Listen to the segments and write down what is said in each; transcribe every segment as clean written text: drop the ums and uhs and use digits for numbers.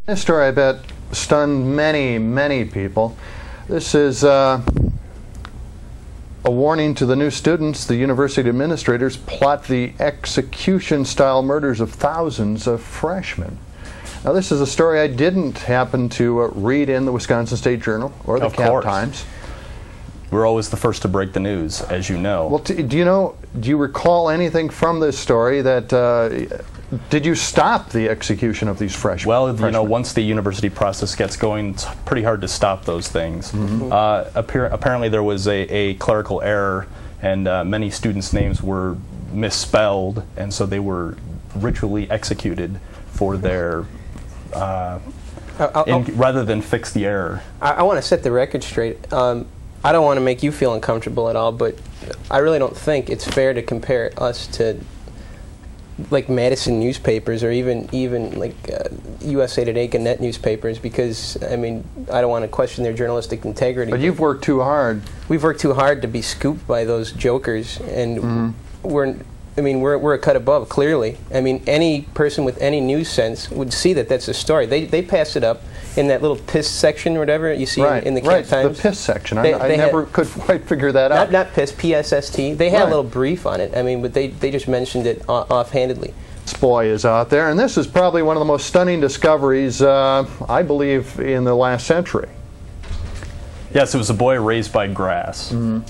This story, I bet, stunned many, many people. This is a warning to the new students. The university administrators plot the execution-style murders of thousands of freshmen. Now, this is a story I didn't happen to read in the Wisconsin State Journal or the Cap Times. We're always the first to break the news, as you know. Well, do you recall anything from this story that did you stop the execution of these freshmen? Well, you know, once the university process gets going, it's pretty hard to stop those things. Mm-hmm. Apparently there was a clerical error, and many students' names were misspelled, and so they were ritually executed for their, rather than fix the error. I want to set the record straight. I don't want to make you feel uncomfortable at all, but I really don't think it's fair to compare us to like Madison newspapers or even like USA Today, Gannett newspapers, because I mean I don't want to question their journalistic integrity. But you've worked too hard. We've worked too hard to be scooped by those jokers, and we're a cut above, clearly. I mean, any person with any news sense would see that that's a story. They pass it up in that little piss section or whatever you see in the Cap Times. The piss section. I never could quite figure that out. Not piss, PSST. They had a little brief on it. I mean, but they just mentioned it offhandedly. This boy is out there, and this is probably one of the most stunning discoveries, I believe, in the last century. Yes, it was a boy raised by grass. Mm-hmm.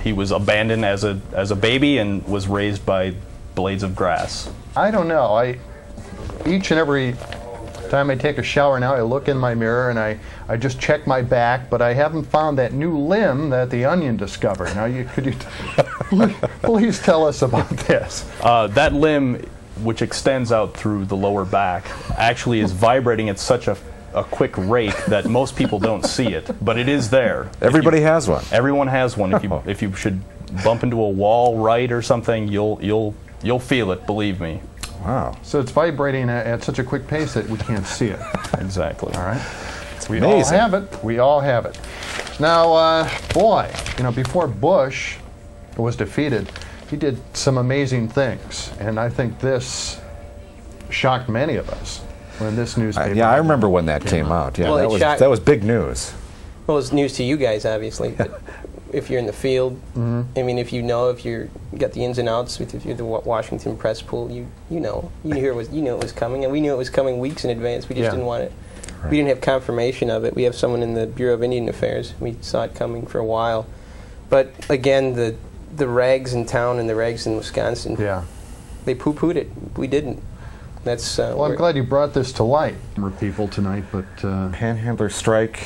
He was abandoned as a baby and was raised by blades of grass. I don't know. Each and every time I take a shower now, I look in my mirror and I just check my back, but I haven't found that new limb that the Onion discovered. Now, could you please tell us about this? That limb, which extends out through the lower back, actually is vibrating at such a quick rate that most people don't see it, but it is there. Everybody has one. Everyone has one. If you should bump into a wall right or something, you'll feel it. Believe me. Wow. So it's vibrating at such a quick pace that we can't see it. Exactly. All right. We all have it. We all have it. Now, boy, before Bush was defeated, he did some amazing things, and I think this shocked many of us when this newspaper. Yeah, I remember when that came out. Yeah, well, that was big news. Well, it's news to you guys, obviously. But if you're in the field, I mean, if you got the ins and outs, if you're the Washington press pool, you know it was coming, and we knew it was coming weeks in advance. We just didn't want it. Right. We didn't have confirmation of it. We have someone in the Bureau of Indian Affairs. We saw it coming for a while, but again, the rags in town and the rags in Wisconsin, they poo-pooed it. We didn't. That's well, I'm glad you brought this to light for people tonight. But Panhandler strike.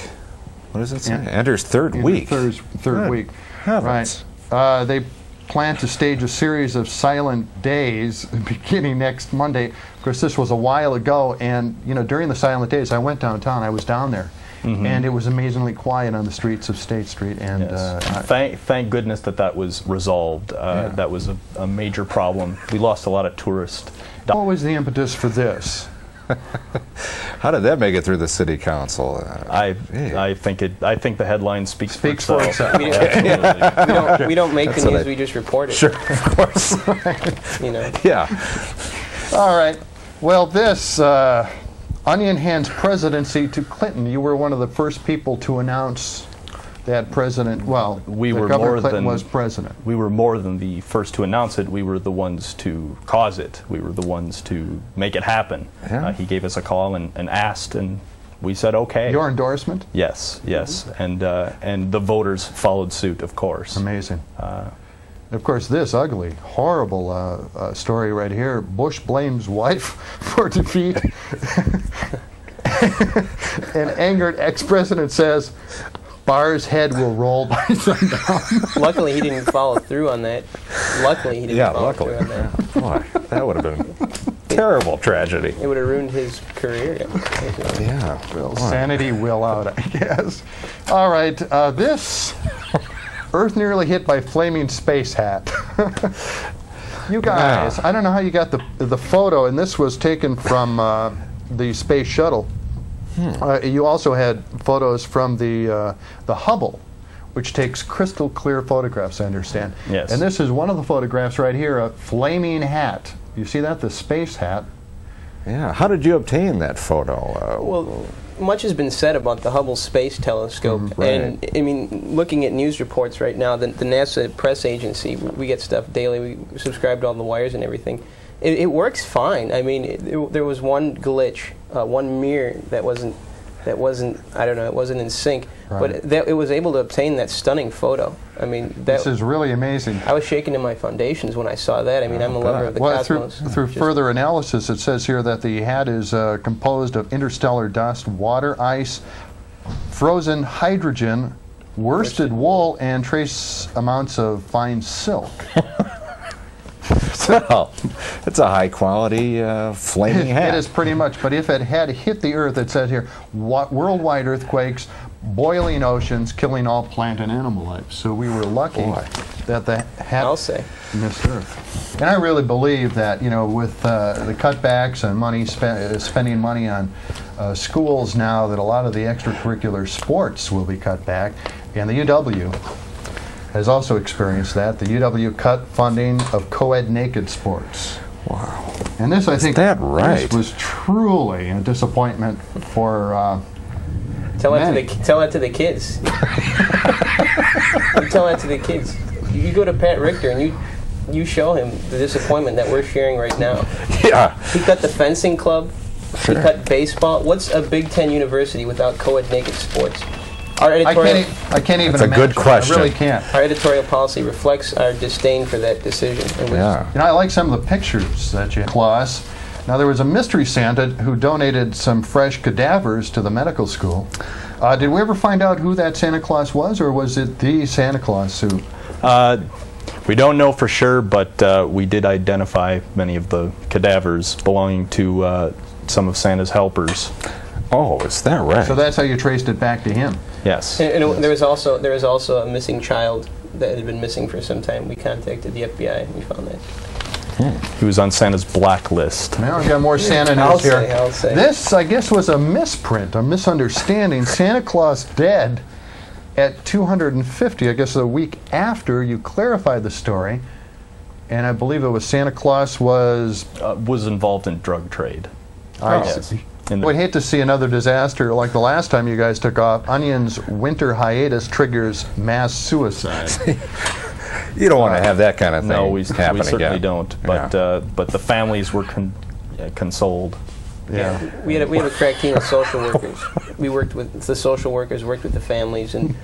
What does it say? Enters third week. Third week. Heavens. Right. They plan to stage a series of silent days beginning next Monday. Of course, this was a while ago, and during the silent days, I went downtown. I was down there, and it was amazingly quiet on the streets of State Street. And thank goodness that was resolved. That was a major problem. We lost a lot of tourists. What was the impetus for this? How did that make it through the city council? I think the headline speaks for itself. We don't make the news; we just report it. Sure, of course. Yeah. All right. Well, this Onion hands presidency to Clinton. You were one of the first people to announce that President. Well, Governor Clinton was president. We were more than the first to announce it. We were the ones to cause it. We were the ones to make it happen. Yeah. He gave us a call and asked, and we said okay. Your endorsement? Yes, yes, and the voters followed suit, of course. Amazing. Of course, this ugly, horrible story right here. Bush blames wife for defeat. An angered ex-president says, Barr's head will roll by sundown. Luckily, he didn't follow through on that. Luckily, he didn't follow through on that. Boy, that would have been terrible tragedy. It would have ruined his career. Yeah. Well, sanity will out, I guess. All right, this Earth nearly hit by flaming space hat. You guys, I don't know how you got the photo, and this was taken from the space shuttle. You also had photos from the Hubble, which takes crystal clear photographs, I understand. Yes. And this is one of the photographs right here, a flaming hat. You see that? The space hat Yeah. How did you obtain that photo? Well, much has been said about the Hubble Space Telescope, right. and I mean, looking at news reports right now, the NASA press agency, we get stuff daily. We subscribe to all the wires and everything. It works fine. I mean, there was one glitch, one mirror that wasn't. I don't know. It wasn't in sync, Right. but it was able to obtain that stunning photo. I mean, This is really amazing. I was shaking in my foundations when I saw that. I mean, I'm a lover of the cosmos. Through further analysis, it says here that the hat is composed of interstellar dust, water, ice, frozen hydrogen, worsted wool, and trace amounts of fine silk. Well, it's a high-quality flaming hat. It is pretty much, but if it had hit the Earth, it says here, worldwide earthquakes, boiling oceans, killing all plant and animal life. So we were lucky that the hat missed Earth. And I really believe that, you know, with the cutbacks and money spending money on schools now, that a lot of the extracurricular sports will be cut back, and the UW has also experienced that. The UW cut funding of co-ed naked sports. Wow. And this, I think, that right? This was truly a disappointment for Tell that to the kids. You tell that to the kids. You go to Pat Richter and you show him the disappointment that we're sharing right now. Yeah. He cut the fencing club. Sure. He cut baseball. What's a Big Ten university without co-ed naked sports? Our I editorial, can't even That's a imagine. good question. I really can't. our editorial policy reflects our disdain for that decision. It was- Yeah. You know, I like some of the pictures that you Claus. Now, there was a mystery Santa who donated some fresh cadavers to the medical school. Did we ever find out who that Santa Claus was, or was it the Santa Claus suit? We don't know for sure, but we did identify many of the cadavers belonging to some of Santa's helpers. Oh, is that right? So that's how you traced it back to him. Yes. And there was also a missing child that had been missing for some time. We contacted the FBI and we found that. He was on Santa's blacklist. Now we've got more Santa news here. I'll say. This, I guess, was a misprint, a misunderstanding. Santa Claus dead at 250, I guess a week after you clarified the story. And I believe it was Santa Claus was involved in drug trade. I Yes. see. We'd hate to see another disaster like the last time you guys took off. Onion's winter hiatus triggers mass suicide. You don't want to have that kind of thing No, we happen certainly again. don't. But but the families were consoled. Yeah. We have a crack team of social workers. We worked with the social workers, worked with the families, and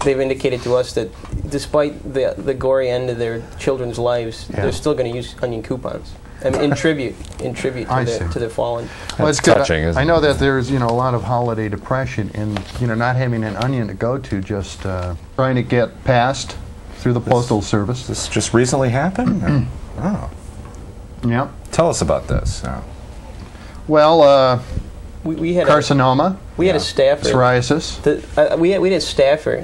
they've indicated to us that despite the gory end of their children's lives, they're still going to use onion coupons. I mean, in tribute to the fallen. Well, it's That's touching, good. isn't I know it? that there's, you know, a lot of holiday depression in, you know, not having an onion to go to, just trying to get passed through the postal service. This just recently happened? Oh. Yep. Tell us about this. Well, We had carcinoma, we had a staffer. psoriasis. We had a staffer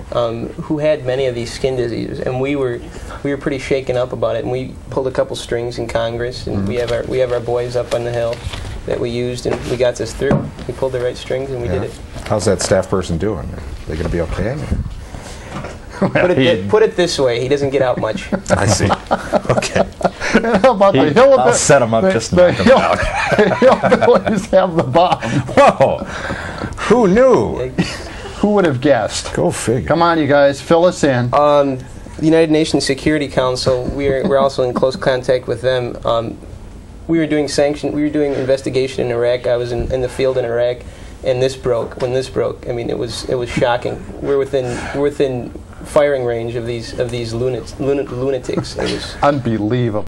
who had many of these skin diseases, and we were pretty shaken up about it. And we pulled a couple strings in Congress, and we have our boys up on the Hill that we used, and we got this through. We pulled the right strings, and we did it. How's that staff person doing? They going to be okay? Put it this way: he doesn't get out much. I see. Okay. How about the hill? I'll set them up just to the knock them hill, out. the hillbillies have the bomb. Whoa! Who knew? Who would have guessed? Go figure. Come on, you guys, fill us in. The United Nations Security Council. We're also in close contact with them. We were doing investigation in Iraq. I was in the field in Iraq, and this broke. When this broke, I mean, it was shocking. We're within firing range of these lunatics. It was Unbelievable.